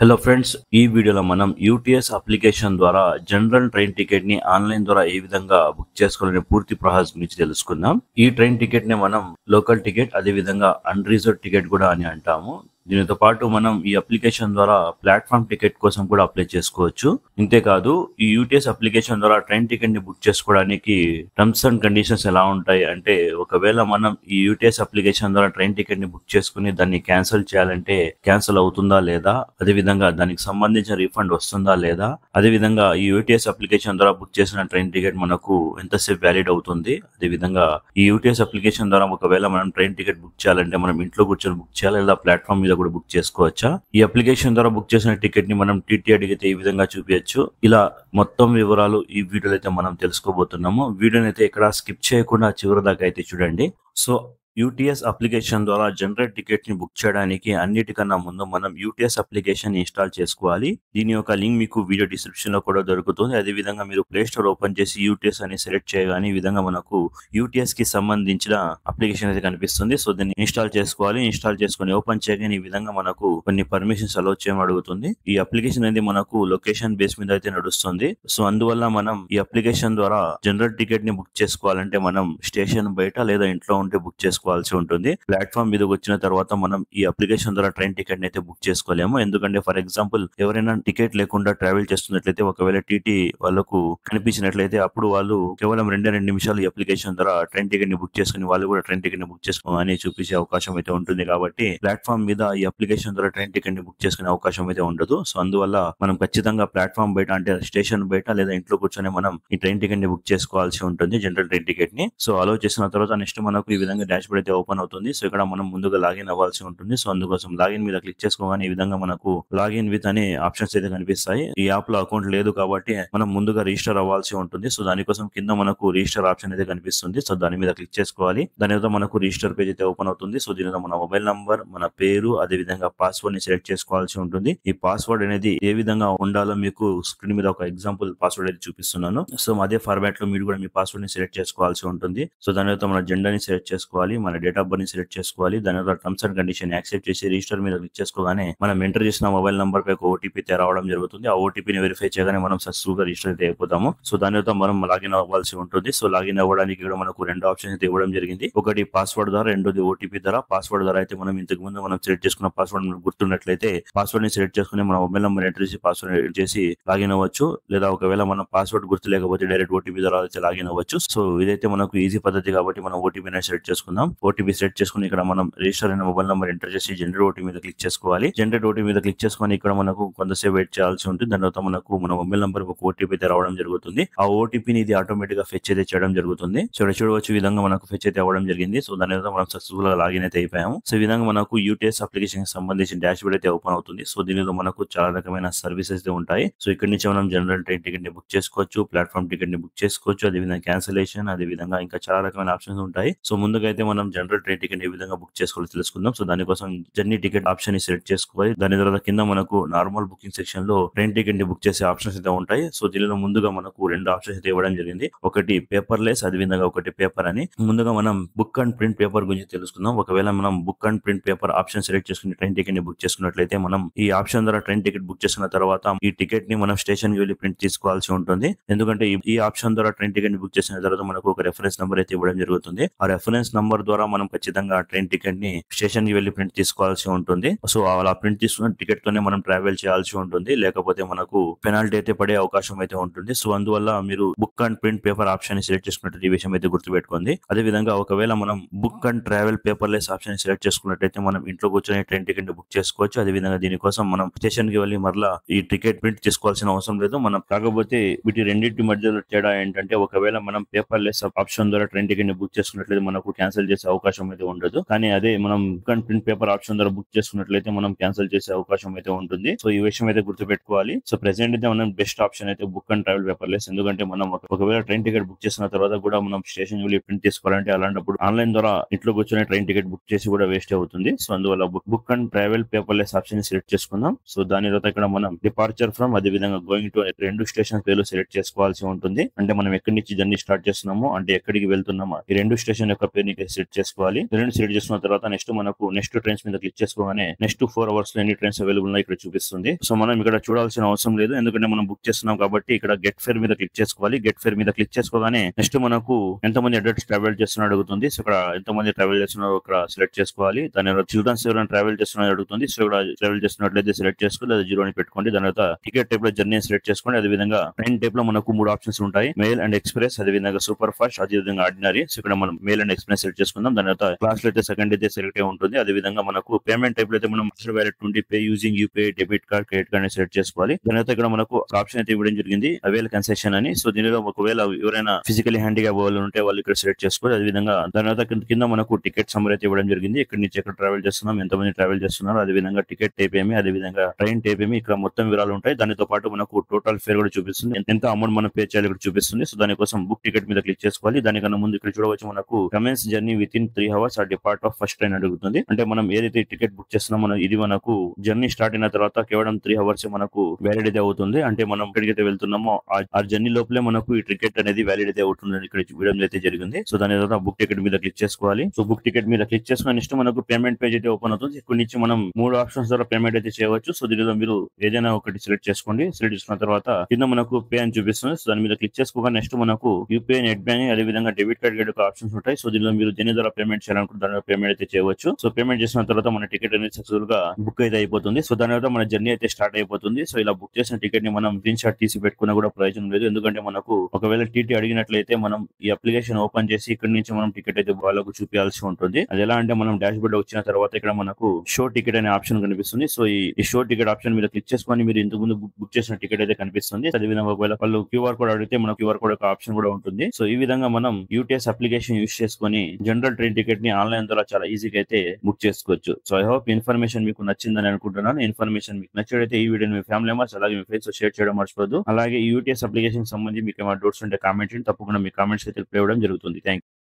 Hello friends, ఈ వీడియోలో మనం యూటీఎస్ అప్లికేషన్ ద్వారా జనరల్ ట్రైన్ టికెట్ ని ఆన్లైన్ ద్వారా ఏ విధంగా బుక్ చేసుకోవాలనే పూర్తి ప్రాసెస్ గురించి తెలుసుకుందాం. ఈ ట్రైన్ టికెట్ ని మనం లోకల్ టికెట్, అదే విధంగా అన్రిజర్వ్డ్ టికెట్ కూడా అని అంటాము. దీనితో పాటు మనం ఈ అప్లికేషన్ ద్వారా ప్లాట్ఫామ్ టికెట్ కోసం కూడా అప్లై చేసుకోవచ్చు. ఇంతేకాదు, ఈ యూటీఎస్ అప్లికేషన్ ద్వారా ట్రైన్ టికెట్ ని బుక్ చేసుకోవడానికి టర్మ్స్ అండ్ కండిషన్స్ ఎలా ఉంటాయి అంటే, ఒకవేళ మనం ఈ యూటీఎస్ అప్లికేషన్ ద్వారా ట్రైన్ టికెట్ ని బుక్ చేసుకుని దాన్ని క్యాన్సిల్ చేయాలంటే క్యాన్సిల్ అవుతుందా లేదా, అదే విధంగా దానికి సంబంధించిన రీఫండ్ వస్తుందా లేదా, అదే విధంగా ఈ యూటీఎస్ అప్లికేషన్ ద్వారా బుక్ చేసిన ట్రైన్ టికెట్ మనకు ఎంతసేపు వ్యాలిడ్ అవుతుంది, అదే విధంగా ఈ యూటీఎస్ అప్లికేషన్ ద్వారా ఒకవేళ మనం ట్రైన్ టికెట్ బుక్ చేయాలంటే మనం ఇంట్లో కూర్చొని బుక్ చేయాలి లేదా ప్లాట్ఫామ్ మీద కూడా బుక్ చేసుకోవచ్చా, ఈ అప్లికేషన్ ద్వారా బుక్ చేసిన టికెట్ ని మనం టీటీ అడిగితే ఈ విధంగా చూపించచ్చు. ఇలా మొత్తం వివరాలు ఈ వీడియోలో అయితే మనం తెలుసుకోబోతున్నాము. వీడియోని అయితే ఇక్కడ స్కిప్ చేయకుండా చివరి దాకా అయితే చూడండి. సో యూటీఎస్ అప్లికేషన్ ద్వారా జనరల్ టికెట్ ని బుక్ చేయడానికి అన్నిటికన్నా ముందు మనం యూటీఎస్ అప్లికేషన్ ఇన్స్టాల్ చేసుకోవాలి. దీని యొక్క లింక్ మీకు వీడియో డిస్క్రిప్షన్ లో కూడా దొరుకుతుంది. అదే విధంగా మీరు ప్లే స్టోర్ ఓపెన్ చేసి యూటీఎస్ అని సెలెక్ట్ చేయగానే ఈ విధంగా మనకు యూటీఎస్ కి సంబంధించిన అప్లికేషన్ అయితే కనిపిస్తుంది. సో దీన్ని ఇన్స్టాల్ చేసుకోవాలి. ఇన్స్టాల్ చేసుకుని ఓపెన్ చేయగానే ఈ విధంగా మనకు కొన్ని పర్మిషన్స్ అలౌ చేయమని అడుగుతుంది. ఈ అప్లికేషన్ అనేది మనకు లొకేషన్ బేస్ మీద అయితే నడుస్తుంది. సో అందువల్ల మనం ఈ అప్లికేషన్ ద్వారా జనరల్ టికెట్ ని బుక్ చేసుకోవాలంటే మనం స్టేషన్ బయట లేదా ఇంట్లో ఉంటే బుక్ చేసుకోవాల్సి ఉంటుంది. ప్లాట్ఫామ్ మీదకి వచ్చిన తర్వాత మనం ఈ అప్లికేషన్ ద్వారా ట్రైన్ టికెట్ అయితే బుక్ చేసుకోలేము. ఎందుకంటే ఫర్ ఎగ్జాంపుల్ ఎవరైనా టికెట్ లేకుండా ట్రావెల్ చేస్తున్నట్లయితే, ఒకవేళ టీటీ వాళ్ళకు కనిపించినట్లయితే అప్పుడు వాళ్ళు కేవలం 2 నిమిషాలు ఈ అప్లికేషన్ ద్వారా ట్రైన్ టికెట్ ని బుక్ చేసుకుని వాళ్ళు కూడా ట్రైన్ టికెట్ ని బుక్ చేసుకోమని చూపించే అవకాశం అయితే ఉంటుంది. కాబట్టి ప్లాట్ఫామ్ మీద ఈ అప్లికేషన్ ద్వారా ట్రైన్ టికెట్ ని బుక్ చేసుకునే అవకాశం అయితే ఉండదు. సో అందువల్ల మనం ఖచ్చితంగా ప్లాట్ఫామ్ బయట అంటే స్టేషన్ బయట లేదా ఇంట్లో కూర్చొని మనం ఈ ట్రైన్ టికెట్ ని బుక్ చేసుకోవాల్సి ఉంటుంది, జనరల్ ట్రైన్ టికెట్ ని. సో అలో చేసిన తర్వాత నెక్స్ట్ మనకు ఈ విధంగా డాష్ బోర్డ్ అయితే ఓపెన్ అవుతుంది. సో ఇక్కడ మనం ముందుగా లాగిన్ అవ్వాల్సి ఉంటుంది. సో అందుకోసం లాగిన్ మీద క్లిక్ చేసుకోగానే ఈ విధంగా మనకు లాగిన్ విత్ అనే ఆప్షన్స్ అయితే కనిపిస్తాయి. ఈ యాప్ లో అకౌంట్ లేదు కాబట్టి మనం ముందుగా రిజిస్టర్ అవ్వాల్సి ఉంటుంది. సో దానికోసం కింద మనకు రిజిస్టర్ ఆప్షన్ అయితే కనిపిస్తుంది. సో దాని మీద క్లిక్ చేసుకోవాలి. దాని మీద మనకు రిజిస్టర్ పేజ్ అయితే ఓపెన్ అవుతుంది. సో దీని మీద మన మొబైల్ నంబర్, మన పేరు, అదే విధంగా పాస్వర్డ్ ని సెలెక్ట్ చేసుకోవాల్సి ఉంటుంది. ఈ పాస్వర్డ్ అనేది ఏ విధంగా ఉండాలో మీకు స్క్రీన్ మీద ఒక ఎగ్జాంపుల్ పాస్వర్డ్ అయితే చూపిస్తున్నాను. సో అదే ఫార్మాట్ లో మీరు కూడా మీ పాస్వర్డ్ ని సెలెక్ట్ చేసుకోవాల్సి ఉంటుంది. సో దాని మీద మన జెండర్ ని సెలెక్ట్ చేసుకోవాలి, మన డేట్ ఆఫ్ బర్త్ ని సెలెక్ట్ చేసుకోవాలి. దాని తర్వాత టర్మ్స్ అండ్ కండిషన్ యాక్సెప్ట్ చేసి రిజిస్టర్ మీద క్లిక్ చేసుకోగానే మనం ఎంటర్ చేసిన మొబైల్ నంబర్ పై ఒక ఓటీపీ రావడం జరుగుతుంది. ఆ ఓటీపీని వెరిఫై చేయగానే మనం సక్సెస్ఫుల్ గా రిజిస్టర్ అయితే అయిపోతాము. సో దాని తర్వాత మనం లాగిన్ అవ్వాల్సి ఉంటుంది. సో లాగిన్ అవ్వడానికి ఇక్కడ మనకు 2 ఆప్షన్స్ అయితే ఇవ్వడం జరిగింది. ఒకటి పాస్వర్డ్ ద్వారా, రెండోది ఓటీపీ ద్వారా. పాస్వర్డ్ ద్వారా అయితే మనం ఇంతకు ముందు మనం సెలెక్ట్ చేసుకున్న పాస్వర్డ్ గుర్తున్నట్లయితే పాస్వర్డ్ ని సెలెక్ట్ చేసుకుని మన మొబైల్ నంబర్ ఎంటర్ చేసి పాస్వర్డ్ ఎంటర్ చేసి లాగిన్ అవ్వచ్చు. లేదా ఒకవేళ మనం పాస్వర్డ్ గుర్తు లేకపోతే డైరెక్ట్ ఓటీపీ ద్వారా అయితే లాగిన్ అవ్వచ్చు. సో ఇదైతే మనకు ఈజీ పద్ధతి కాబట్టి మనం ఓటీపీ సెలెక్ట్ చేసుకుందాం. ఓటీపీ సెలెక్ట్ చేసుకుని ఇక్కడ మనం రిజిస్టర్ అయిన మొబైల్ నంబర్ ఎంటర్ చేసి జనరేట్ ఓటీపీ మీద క్లిక్ చేసుకోవాలి. జనరేట్ ఓటీపీ మీద క్లిక్ చేసుకుని ఇక్కడ మనకు కొంతసేపు వెయిట్ చేయాల్సి ఉంటుంది. దాని తర్వాత మనకు మన మొబైల్ నంబర్ ఒక ఓటీపీ అయితే రావడం జరుగుతుంది. ఆ ఓటీపీని ఇది ఆటోమేటిక్ గా ఫెచ్ అయితే చేయడం జరుగుతుంది. సో చూడవచ్చు ఈ విధంగా మనకు ఫెచ్ అయితే అవ్వడం జరిగింది. సో దాని తర్వాత మనం సక్సెస్ఫుల్ గా లాగిన్ అయితే అయిపోయాము. సో ఈ విధంగా మనకు యూటీఎస్ అప్లికేషన్ కి సంబంధించిన డాష్ బోర్డ్ అయితే ఓపెన్ అవుతుంది. సో దీనిలో మనకు చాలా రకమైన సర్వీసెస్ అయితే ఉంటాయి. సో ఇక్కడ నుంచి మనం జనరల్ ట్రైన్ టికెట్ ని బుక్ చేసుకోవచ్చు, ప్లాట్ఫామ్ టికెట్ ని బుక్ చేసుకోవచ్చు, అదే విధంగా క్యాన్సిలేషన్, అదే విధంగా ఇంకా చాలా రకమైన ఆప్షన్స్ ఉంటాయి. సో ముందుగా అయితే మనం జనరల్ ట్రైన్ టికెట్ ఏ విధంగా బుక్ చేసుకోవాలో తెలుసుకుందాం. సో దానికోసం జర్నీ టికెట్ ఆప్షన్ ని సెలెక్ట్ చేసుకోవాలి. దాని తర్వాత కింద మనకు నార్మల్ బుకింగ్ సెక్షన్ లో ట్రైన్ టికెట్ ని బుక్ చేసే ఆప్షన్స్ అయితే ఉంటాయి. సో దీనిలో ముందుగా మనకు 2 ఆప్షన్స్ అయితే ఇవ్వడం జరిగింది. ఒకటి పేపర్లెస్, అదే విధంగా ఒకటి పేపర్ అని. ముందుగా మనం బుక్ అండ్ ప్రింట్ పేపర్ గురించి తెలుసుకుందాం. ఒకవేళ మనం book and print paper option select చేసుకుని ట్రైన్ టికెట్ ని బుక్ చేసుకున్నట్లయితే మనం ఈ ఆప్షన్ ద్వారా ట్రైన్ టికెట్ బుక్ చేసుకున్న తర్వాత ఈ టికెట్ ని మనం స్టేషన్ కి వెళ్లి ప్రింట్ తీసుకోవాల్సి ఉంటుంది. ఎందుకంటే ఈ ఆప్షన్ ద్వారా ట్రైన్ టికెట్ ని బుక్ చేసిన తర్వాత మనకు ఒక రెఫరెన్స్ నెంబర్ అయితే ఇవ్వడం జరుగుతుంది. ఆ రెఫరెన్స్ నంబర్ ద్వారా మనం ఖచ్చితంగా ట్రైన్ టికెట్ ని స్టేషన్ కి వెళ్లి ప్రింట్ తీసుకోవాల్సి ఉంటుంది. సో అలా ప్రింట్ తీసుకున్న టికెట్ తోనే మనం ట్రావెల్ చేయాల్సి ఉంటుంది. లేకపోతే మనకు పెనాల్టీ అయితే పడే అవకాశం అయితే ఉంటుంది. సో అందువల్ల మీరు book and print paper option ని సెలెక్ట్ చేసుకున్నట్టు ఈ విషయం అయితే గుర్తుపెట్టుకోండి. అదే విధంగా ఒకవేళ మనం book and travel paperless option ని సెలెక్ట్ చేసుకున్నట్టయితే మనం ఇంట్లో కూర్చొని ట్రైన్ టికెట్ ని బుక్ చేసుకోవచ్చు. అదే విధంగా దీనికోసం మనం స్టేషన్ కి వెళ్లి మరలా ఈ టికెట్ ప్రింట్ తీసుకోవాల్సిన అవసరం లేదు. మనం కాకపోతే వీటి రెండింటి మధ్యలో తేడా ఏంటంటే, ఒకవేళ మనం పేపర్లెస్ ఆప్షన్ ద్వారా ట్రైన్ టికెట్ ని బుక్ చేసుకున్నట్లయితే మనకు క్యాన్సిల్ చేసే అవకాశం అయితే ఉండదు. కానీ అదే మనం book and print paper option ద్వారా బుక్ చేసుకున్నట్లయితే మనం క్యాన్సిల్ చేసే అవకాశం అయితే ఉంటుంది. సో ఈ విషయం అయితే గుర్తుపెట్టుకోవాలి. సో ప్రెసెంట్ అయితే మనం బెస్ట్ ఆప్షన్ అయితే బుక్ అండ్ ట్రావెల్ పేపర్లెస్. ఎందుకంటే మనం ఒకవేళ ట్రైన్ టికెట్ బుక్ చేసిన తర్వాత కూడా మనం స్టేషన్ వెళ్ళి ప్రింట్ తీసుకోవాలంటే అలాంటప్పుడు ఆన్లైన్ ద్వారా ఇంట్లో కూర్చొని ట్రైన్ టికెట్ బుక్ చేసి కూడా వేస్ట్ అవుతుంది. సో అందువల్ల book and travel paperless option select చేసుకుందాం. సో దాని తర్వాత ఇక్కడ మనం డిపార్చర్ ఫ్రమ్, అదే విధంగా గోయింగ్ టు 2 స్టేషన్ పేర్లు సెలెక్ట్ చేసుకోవాల్సి ఉంటుంది. అంటే మనం ఎక్కడి నుంచి జర్నీ స్టార్ట్ చేస్తున్నామో, అంటే ఎక్కడికి వెళ్తున్నామో ఈ 2 స్టేషన్ యొక్క పేరు సెలెక్ట్ చేసుకోవాలి. రెండు సెలెక్ట్ చేసుకున్న తర్వాత మనకు నెక్స్ట్ ట్రైన్స్ మీద క్లిక్ చేసుకోగానే నెక్స్ట్ 4 అవర్స్ లో ఎన్ని ట్రైన్స్ అవైలబుల్ ఉన్నాయి ఇక్కడ చూపిస్తుంది. సో మనం ఇక్కడ చూడాల్సిన అవసరం లేదు, ఎందుకంటే మనం బుక్ చేస్తున్నాం కాబట్టి ఇక్కడ గెట్ ఫేర్ మీద క్లిక్ చేసుకోవాలి. గెట్ ఫేర్ మీద క్లిక్ చేసుకోగానే నెక్స్ట్ మనకు ఎంతమంది అడల్ట్స్ ట్రావెల్ చేస్తున్నారు అడుగుతుంది. సో ఇక్కడ ఎంతమంది ట్రావెల్ చేస్తున్నారో ఇక్కడ సెలెక్ట్ చేసుకోవాలి. దాని చిల్డ్రన్స్ ఎవరైనా ట్రావెల్ చేస్తున్నారు అడుగుతుంది. సో ఇక్కడ ట్రావెల్ చేస్తున్నట్లయితే సెలెక్ట్ చేసుకోవాలి, లేదా 0 అని పెట్టుకోండి. దాని తర్వాత టికెట్ టైప్ లో జర్నీ సెలెక్ట్ చేసుకోండి. అదే విధంగా ట్రైన్ టైప్ లో మనకు 3 ఆప్షన్స్ ఉంటాయి, మెయిల్ అండ్ ఎక్స్ప్రెస్, అదే విధంగా సూపర్ ఫాస్ట్, అదే విధంగా ఆర్డినరీ. సో ఇక్కడ మనం మెయిల్ అండ్ ఎక్స్ప్రెస్ సెలెక్ట్ చేసుకుందాం. దాని తర్వాత క్లాస్ లో అయితే సెకండ్ అయితే సెలెక్ట్ అయి ఉంటుంది. అదే విధంగా మనకు పేమెంట్ టైప్ లో అయితే మనం మాస్టర్ వ్యాలెట్ నుండి pay using UPI, debit card, credit card select చేసుకోవాలి. దాని తర్వాత ఇక్కడ మనకు ఆప్షన్ అయితే ఇవ్వడం జరిగింది, అవైల్ కన్సెషన్ అని. సో దీనిలో ఒకవేళ ఎవరైనా ఫిజికలీ హ్యాండిక్యాప్ వాళ్ళు ఉంటే వాళ్ళు ఇక్కడ సెలెక్ట్ చేసుకోవాలి. అదే విధంగా దాని తర్వాత కింద మనకు టికెట్ సమ్మర్ అయితే ఇవ్వడం జరిగింది, ఎక్కడి నుంచి ఎక్కడ ట్రావెల్ చేస్తున్నాం, ఎంతమంది ట్రావెల్ చేస్తున్నారు, అదే విధంగా టికెట్ టైప్ ఏమి, అదే విధంగా ట్రైన్ టైప్ ఏమి, ఇక్కడ మొత్తం వివరాలు ఉంటాయి. దానితో పాటు మనకు టోటల్ ఫేర్ కూడా చూపిస్తుంది, ఎంత అమౌంట్ మనం పే చేయాలి ఇక్కడ చూపిస్తుంది. సో దానికోసం బుక్ టికెట్ మీద క్లిక్ చేసుకోవాలి. దానికన్నా ముందు ఇక్కడ చూడవచ్చు మనకు commence journey within 3 hours or depart of first train అడుగుతుంది. అంటే మనం ఏదైతే టికెట్ బుక్ చేస్తున్నామో ఇది మనకు జర్నీ స్టార్ట్ అయిన తర్వాత కేవలం 3 hours మనకు వ్యాలిడ్ అయితే అవుతుంది. అంటే మనం ఎక్కడికైతే వెళ్తున్నామో ఆ జర్నీ లోపలే మనకు ఈ టికెట్ అనేది వ్యాలిడ్ అయితే అవుతుంది ఇక్కడ ఇవ్వడం అయితే జరిగింది. సో దాని తర్వాత బుక్ టికెట్ మీద క్లిక్ చేసుకోవాలి. సో బుక్ టికెట్ మీద క్లిక్ చేసుకుని నెక్స్ట్ మనకు పేమెంట్ పేజ్ అయితే ఓపెన్ అవుతుంది. ఇక్కడ నుంచి మనం 3 ఆప్షన్స్ ద్వారా పేమెంట్ అయితే చేయవచ్చు. సో దీనిలో మీరు ఏదైనా ఒకటి సెలెక్ట్ చేసుకోండి. సెలెక్ట్ చేసుకున్న తర్వాత కింద మనకు పే అని చూపిస్తుంది. సో దాని మీద క్లిక్ చేసుకోగా నెక్స్ట్ మనకు యూపీఐ, నెట్ బ్యాంకింగ్, అదే విధంగా డెబిట్ కార్డ్ ఆప్షన్స్ ఉంటాయి. సో దీనిలో మీరు దేని ద్వారా పేమెంట్ చేయాలనుకుంటే దాని పేమెంట్ అయితే చేయవచ్చు. సో పేమెంట్ చేసిన తర్వాత మన టికెట్ అనేది సక్సెస్ఫుల్ గా బుక్ అయితే అయిపోతుంది. సో దాని తర్వాత మన జర్నీ అయితే స్టార్ట్ అయిపోతుంది. సో ఇలా బుక్ చేసిన టికెట్ ని మనం స్క్రీన్ షాట్ తీసి పెట్టుకున్నా కూడా ప్రయోజనం లేదు, ఎందుకంటే మనకు ఒకవేళ టీటీ అడిగినట్లయితే మనం ఈ అప్లికేషన్ ఓపెన్ చేసి ఇక్కడ నుంచి మనం టికెట్ అయితే వాళ్ళకు చూపించాల్సి ఉంటుంది. అది ఎలా అంటే మనం డాష్ బోర్డ్ వచ్చిన తర్వాత ఇక్కడ మనకు షో టికెట్ అనే ఆప్షన్ కనిపిస్తుంది. సో ఈ షో టికెట్ ఆప్షన్ మీద క్లిక్ చేసుకొని మీరు ఇంతకు ముందు బుక్ చేసిన టికెట్ అయితే కనిపిస్తుంది. అదే విధంగా ఒకవేళ వాళ్ళు క్యూఆర్ కోడ్ అడిగితే మన క్యూఆర్ కోడ్ ఆప్షన్ కూడా ఉంటుంది. సో ఈ విధంగా మనం యూటీఎస్ అప్లికేషన్ యూస్ చేసుకొని జనరల్ ట్రైన్ టికెట్ ని ఆన్లైన్ ద్వారా చాలా ఈజీగా అయితే బుక్ చేసుకోవచ్చు. సో ఐ హోప్ ఇన్ఫర్మేషన్ మీకు నచ్చిందని అనుకుంటున్నాను. ఇన్ఫర్మేషన్ మీకు నచ్చినట్లయితే ఈ వీడియోని మీ ఫ్యామిలీ మెంబర్స్ అలాగే మీ ఫ్రెండ్స్ షేర్ చేయడం మర్చిపోద్దు. అలాగే ఈ యూటీఎస్ అప్లికేషన్ సంబంధించి మీకు ఏమైనా డౌట్స్ ఉంటే కామెంట్ చేయండి, తప్పకుండా మీ కామెంట్స్ అయితే రిప్లై ఇవ్వడం జరుగుతుంది. Thank you.